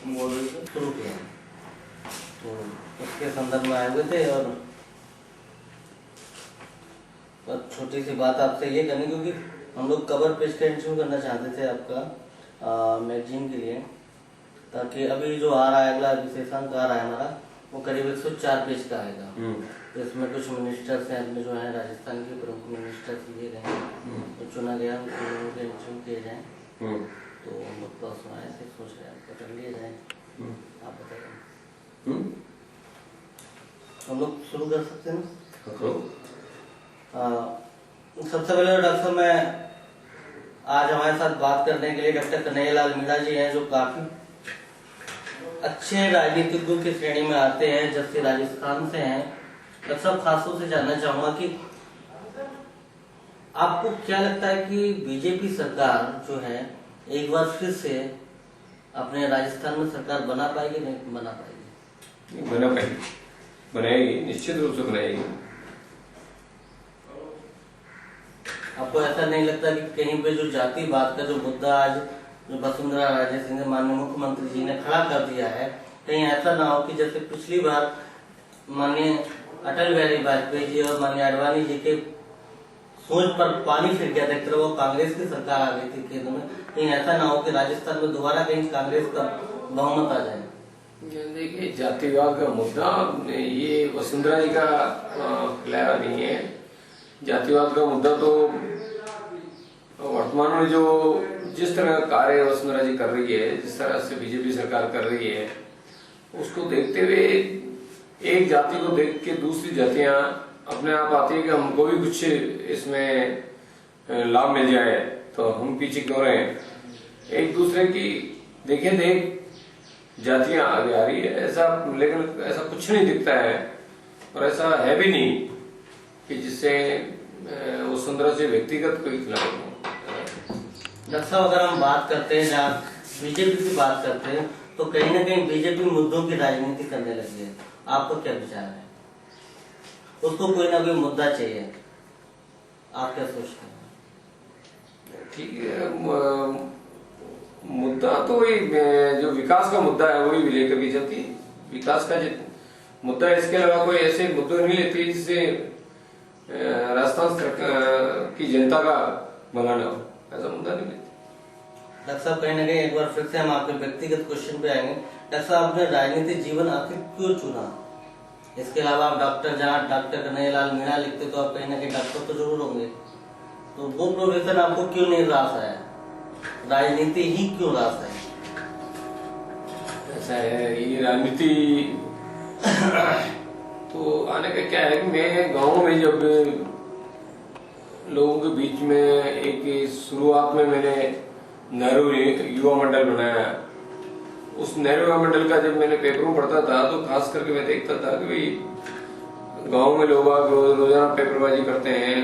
Model से शुरू किया, तो उसके संदर्भ में आए हुए थे। और छोटी सी बात आपसे ये करनी, क्योंकि हम लोग कवर पेज का इंटरव्यू करना चाहते थे आपका मैगजीन के लिए, ताकि अभी जो आ रहा है अगला विशेषांक आ रहा है हमारा, वो करीब 104 पेज का आएगा। इसमें कुछ मिनिस्टर्स हैं अपने जो है राजस्थान के प्रमुख मिनिस्टर्स लिए गए हैं, तो चुना गया उनके इंटरव्यू किए जाए, तो हम लोग तो सुनाए थे, सोच रहे हैं कर लिए जाए। आप बताइए, हम लोग शुरू कर सकते हैं ना? सबसे पहले डॉक्टर साहब, मैं आज हमारे साथ बात करने के लिए डॉक्टर कन्हैयालाल मीणा जी हैं, जो काफी अच्छे राजनीतिज्ञों की श्रेणी में आते हैं, जबकि राजस्थान से हैं। डॉक्टर साहब, खासतौर से जानना चाहूंगा कि आपको क्या लगता है कि बीजेपी सरकार जो है एक बार फिर से अपने राजस्थान में सरकार बना पाएगी, नहीं बना पाएगी? नहीं बना पाएगी, बनाएगी, निश्चित रूप से बनाएगी। आपको ऐसा नहीं लगता कि कहीं पे जो जातिवाद का जो मुद्दा आज जो वसुंधरा राजे सिंह माननीय मुख्यमंत्री जी ने खड़ा कर दिया है, कहीं ऐसा ना हो कि जैसे पिछली बार माननीय अटल बिहारी वाजपेयी जी और माननीय आडवाणी जी के सोच पर पानी फिर गया था, एक तरह वो कांग्रेस की सरकार आ गई थी केंद्र में, कहीं ऐसा ना हो कि राजस्थान में दोबारा कहीं कांग्रेस का बहुमत आ जाए? देखिए, जातिवाद का मुद्दा ये वसुंधरा जी का फैलाया नहीं है। जातिवाद का मुद्दा तो वर्तमान में जो जिस तरह का कार्य वसुंधरा जी कर रही है, जिस तरह से बीजेपी सरकार कर रही है, उसको देखते हुए एक जाति को देख के दूसरी जातियां अपने आप आती है कि हमको भी कुछ इसमें लाभ मिल जाए, तो हम पीछे क्यों रहे हैं। एक दूसरे की देखे देख जातियां आगे आ रही है, ऐसा, लेकिन ऐसा कुछ नहीं दिखता है और ऐसा है भी नहीं कि जिससे वसुंधरा से व्यक्तिगत कोई खिलाफ हो। डॉक्टर साहब, अगर हम बात करते हैं, जहाँ बीजेपी की बात करते हैं, तो कहीं ना कहीं बीजेपी मुद्दों की राजनीति करने लगी है। आपका क्या विचार है? उसको कोई ना कोई मुद्दा चाहिए, आप क्या सोचते हैं? ठीक है, मुद्दा तो वही जो विकास का मुद्दा है वही लेकर के चलती है। विकास का मुद्दा है, इसके अलावा कोई ऐसे मुद्दे नहीं लेती जिससे राजस्थान की जनता का भला न हो, ऐसा मुद्दा नहीं लेती। डॉक्टर साहब, कहीं ना कहीं एक बार फिर से हम आपके व्यक्तिगत क्वेश्चन पे आएंगे। डॉक्टर साहब, आपने राजनीतिक जीवन आखिर क्यों चुना? इसके अलावा आप डॉक्टर, जहाँ डॉक्टर कन्हैयालाल मीणा लिखते तो आप कहीं ना कहीं डॉक्टर तो जरूर होंगे, तो वो प्रोफेशन आपको क्यों नहीं रास आया? राजनीति ही क्यों रास है? ऐसा है, ये राजनीति तो आने का क्या है कि मैं गांव में जब लोगों के बीच में एक शुरुआत में मैंने नेहरू युवा मंडल बनाया। उस नेहरू युवा मंडल का जब मैंने पेपर में पढ़ता था, तो खास करके मैं देखता था कि भाई गांव में लोग रोजाना पेपरबाजी करते हैं,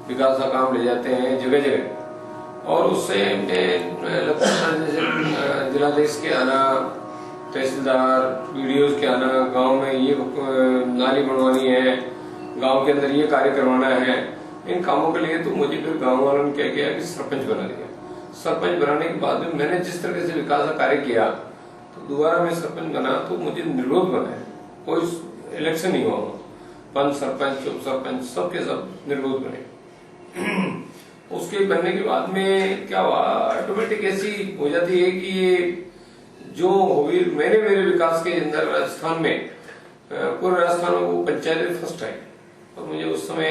विकास का काम ले जाते हैं जगह जगह, और उससे लगता था जैसे जिलाधीश के आना, तहसीलदार, वीडियोज के आना, गांव में ये नाली बनवानी है, गांव के अंदर ये कार्य करवाना है, इन कामों के लिए तो मुझे फिर गांव वालों ने क्या किया कि सरपंच बना दिया। सरपंच बनाने के बाद में मैंने जिस तरह से विकास का कार्य किया, तो दोबारा मैं सरपंच बना तो मुझे निर्विरोध बनाया, कोई इलेक्शन नहीं हुआ, पंच, सरपंच, उप सरपंच सबके सब निर्विरोध बने। उसके बनने के बाद में क्या हुआ, ऑटोमेटिक ऐसी हो जाती है कि ये जो होगी मेरे विकास के अंदर राजस्थान में, पूरे राजस्थान में वो पंचायत फर्स्ट आई, और मुझे उस समय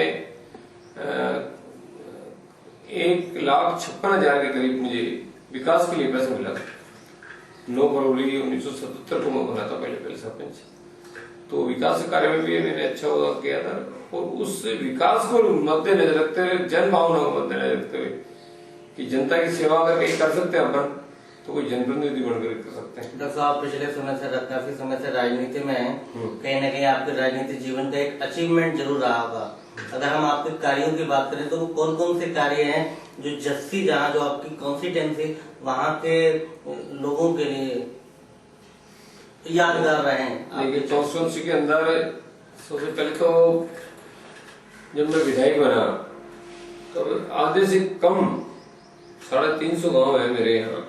1,56,000 के करीब मुझे विकास के लिए पैसा मिला था। 9 फरवरी 1977 को मैं बना था पहले सरपंच। तो विकास कार्य में भी मैंने अच्छा किया था, और उस विकास को मद्देनजर रखते हुए, जन भावना को मद्देनजर रखते हुए कि जनता की सेवा अगर कहीं कर सकते हैं अपन, तो कोई जनप्रतिनिधि बनकर कर सकते हैं। डॉक्टर साहब, पिछले समय से काफी समय से राजनीति में हैं, कहीं ना कहीं आपके राजनीतिक जीवन का एक अचीवमेंट जरूर रहा होगा। अगर हम आपके कार्यों की बात करें, तो वो कौन कौन से कार्य हैं जो जस्सी, जहाँ जो आपकी कॉन्स्टिट्यूएंसी, वहाँ के लोगों के लिए यादगार रहे हैं? देखिए, कॉन्स्टिट्यूएंसी के अंदर सबसे पहले तो जब मैं विधायक बना, तो आधे से कम 350 गांव है मेरे यहाँ,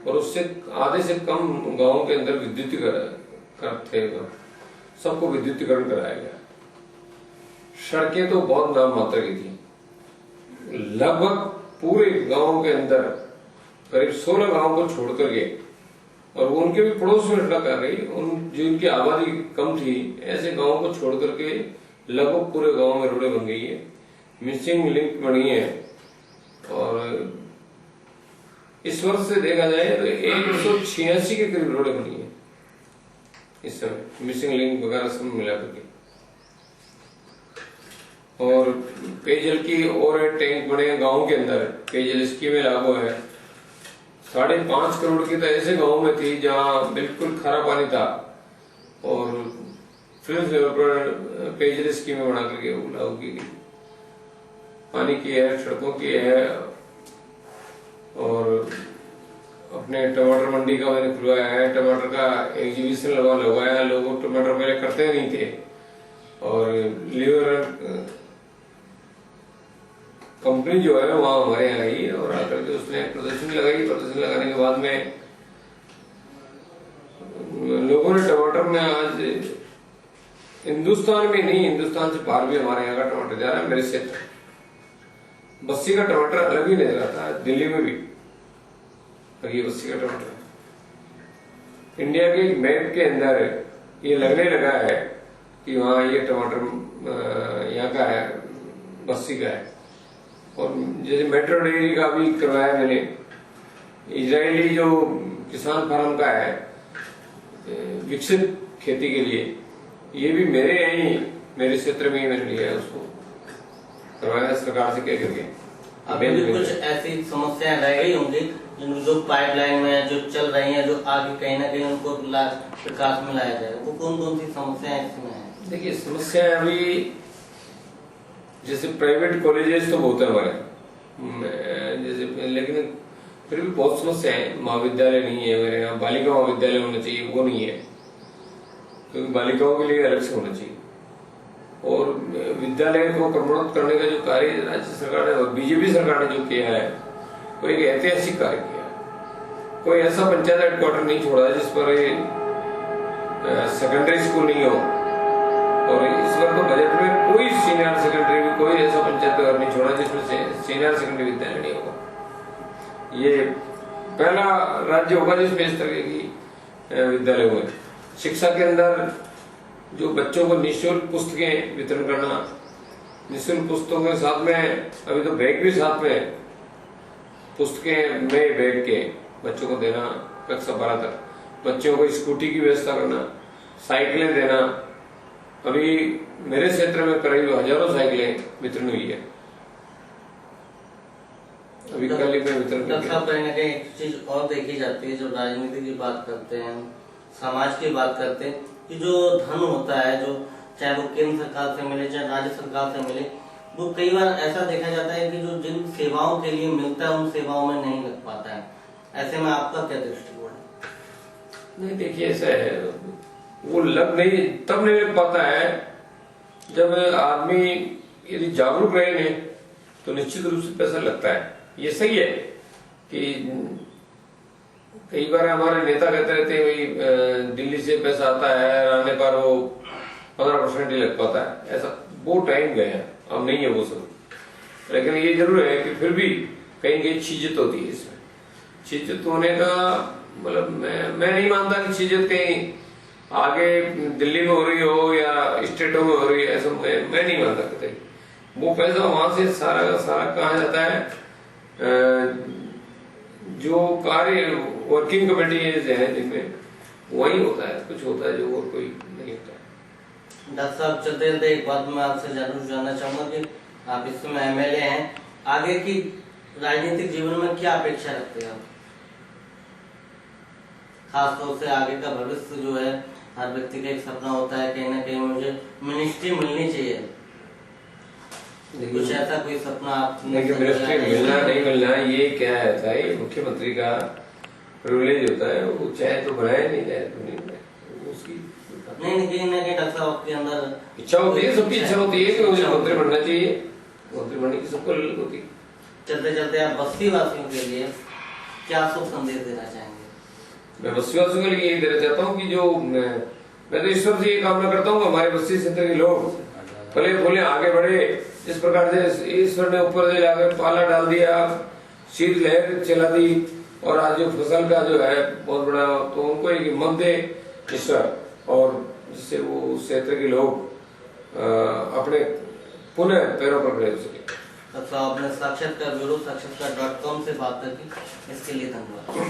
और उससे आधे से कम गांव के अंदर विद्युतीकरण थे, सबको विद्युतीकरण कराया गया। सड़कें तो बहुत नाम मात्र की थी, लगभग पूरे गांव के अंदर करीब 16 गांव को छोड़ करके, और उनके भी पड़ोस में लड़का कर रही, उन जिनकी आबादी कम थी ऐसे गांव को छोड़ करके लगभग पूरे गांव में रोडें बन गई है, मिसिंग लिंक बनी है। और इस वर्ष से देखा जाए तो 186 के करीब रोडें बनी है इस समय, मिसिंग लिंक वगैरह सब मिला करके। और पेयजल की और टैंक बने गांव के अंदर, पेयजल स्कीमें लागू है। 5.5 करोड़ की तो ऐसे गांव में थी जहां बिल्कुल खारा पानी था, और फिर लेवल पर पेयजल स्कीमें बना करके लागू की गई। पानी की है, सड़कों की है, और अपने टमाटर मंडी का मैंने खुलवाया है, टमाटर का एग्जीबिशन लगाया। लोग टमाटर पहले करते नहीं थे, और लीवर कंपनी जो है वहां हमारे यहाँ आई और आकर के उसने प्रदर्शनी लगाई। प्रदर्शनी लगाने के बाद में लोगों ने टमाटर में आज हिंदुस्तान में नहीं, हिंदुस्तान से बाहर भी हमारे यहाँ का टमाटर जा रहा है। मेरे क्षेत्र बस्सी का टमाटर अलग ही नजर आता है, दिल्ली में भी। और ये बस्सी का टमाटर इंडिया के मैप के अंदर ये लगने लगा है कि वहाँ ये टमाटर यहाँ का है, बस्सी का है। और जैसे मेट्रो डेयरी का भी करवाया मैंने, इजरायली जो किसान फार्म का है विकसित खेती के लिए, ये भी मेरे यही मेरे क्षेत्र में ही मैंने लिया है, उसको करवाया सरकार से कह करके। अभी भी कुछ ऐसी समस्याएं रह गई होंगी जो पाइपलाइन में जो चल रही हैं, जो आगे कहीं ना कहीं उनको विकास में लाया जाएगा, वो कौन कौन सी समस्याएं इसमें है? देखिए, समस्याएं अभी जैसे प्राइवेट कॉलेजेस तो बहुत है हमारे जैसे, लेकिन फिर भी बहुत समस्या है। महाविद्यालय नहीं है मेरे यहाँ, बालिका महाविद्यालय होना चाहिए, वो नहीं है, क्योंकि बालिकाओं के लिए अलग से होना चाहिए। और विद्यालय को क्रमोन्नत करने का जो कार्य राज्य सरकार ने और बीजेपी सरकार ने जो किया है, वो एक ऐतिहासिक कार्य किया है। कोई ऐसा पंचायत हेडक्वार्टर नहीं छोड़ा है जिस पर सेकेंडरी स्कूल नहीं हो, और इस बार तो बजट में कोई सीनियर सेकेंडरी में कोई ऐसा पंचायत घर नहीं छोड़ा जिसमें सीनियर सेकेंडरी विद्यालय नहीं होगा। ये पहला राज्य होगा जिसमें इस तरह की विद्यालय हुए। शिक्षा के अंदर जो बच्चों को निःशुल्क पुस्तकें वितरण करना, निःशुल्क पुस्तकों के साथ में अभी तो बैग भी साथ में, पुस्तकें नए बैग के बच्चों को देना कक्षा 12 तक, बच्चों को स्कूटी की व्यवस्था करना, साइकिलें देना। अभी मेरे क्षेत्र में करीब हजारों साइकिलें वितरण हुई है, अभी कल ही में वितरण कहीं ना कहीं एक चीज और देखी जाती है, जो राजनीति की बात करते हैं, समाज की बात करते हैं, कि जो धन होता है, जो चाहे वो केंद्र सरकार से मिले चाहे राज्य सरकार से मिले, वो कई बार ऐसा देखा जाता है कि जो जिन सेवाओं के लिए मिलता है उन सेवाओं में नहीं लग पाता है। ऐसे में आपका क्या दृष्टिकोण है? नहीं, देखिए ऐसा है, वो लग नहीं तब नहीं लग पाता है जब आदमी यदि जागरूक रहे नहीं तो निश्चित रूप से पैसा लगता है। ये सही है कि कई बार हमारे नेता कहते रहते हैं भाई दिल्ली से पैसा आता है, आने पर वो 15% ही लग पाता है। ऐसा वो टाइम गए हैं, अब नहीं है वो सब। लेकिन ये जरूर है कि फिर भी कहीं कहीं चीजत होती है इसमें। चीजत होने का मतलब मैं नहीं मानता कि चीजत कहीं आगे दिल्ली में हो रही हो या स्टेटों में हो रही है, ऐसा मैं नहीं मानता कहीं। वो पैसा वहां से सारा का सारा कहा जाता है जो कार्य वर्किंग कमेटी है जिनमें वही होता है, कुछ होता है जो और कोई नहीं होता है। डॉक्टर साहब, चलते चलते एक बात मैं आपसे जरूर जानना चाहूंगा कि आप इस समय एमएलए हैं, आगे की राजनीतिक जीवन में क्या अपेक्षा रखते हैं आप? खासतौर से आगे का भविष्य जो है, हर व्यक्ति का एक सपना होता है कहीं ना कहीं मुझे मिनिस्ट्री मिलनी चाहिए। कुछ ऐसा कोई सपना आप? मिनिस्ट्री मिलना नहीं मिलना ये क्या है, ये मुख्यमंत्री का प्रिविलेज होता है, वो चाहे तो बनाए नहीं चाहे तो नहीं बनाए, उसकी नहीं कहीं ना कहीं डॉक्टर साहब के अंदर इच्छा होती है, सबकी इच्छा होती है कि मुझे मंत्री बनना चाहिए, मंत्री बनने की सबको होती है। चलते चलते आप बस्ती वासियों के लिए क्या शुभ संदेश देना चाहेंगे? मैं बस्तीवासियों के लिए यही देना चाहता हूँ कि जो मैं तो ईश्वर से ये कामना करता हूँ हमारे बस्ती क्षेत्र के लोग फले फूले आगे बढ़े। जिस प्रकार से ईश्वर ने ऊपर से जाकर पाला डाल दिया, शीत लहर चला दी, और आज जो फसल का जो है बहुत बड़ा, तो उनको एक हिम्मत दे ईश्वर, और जिससे वो क्षेत्र के लोग अपने पुनः पैरों पर खड़े हो सके। अच्छा, आपने साक्षात्कार ब्यूरो साक्षात्कार.com से बात की, इसके लिए धन्यवाद।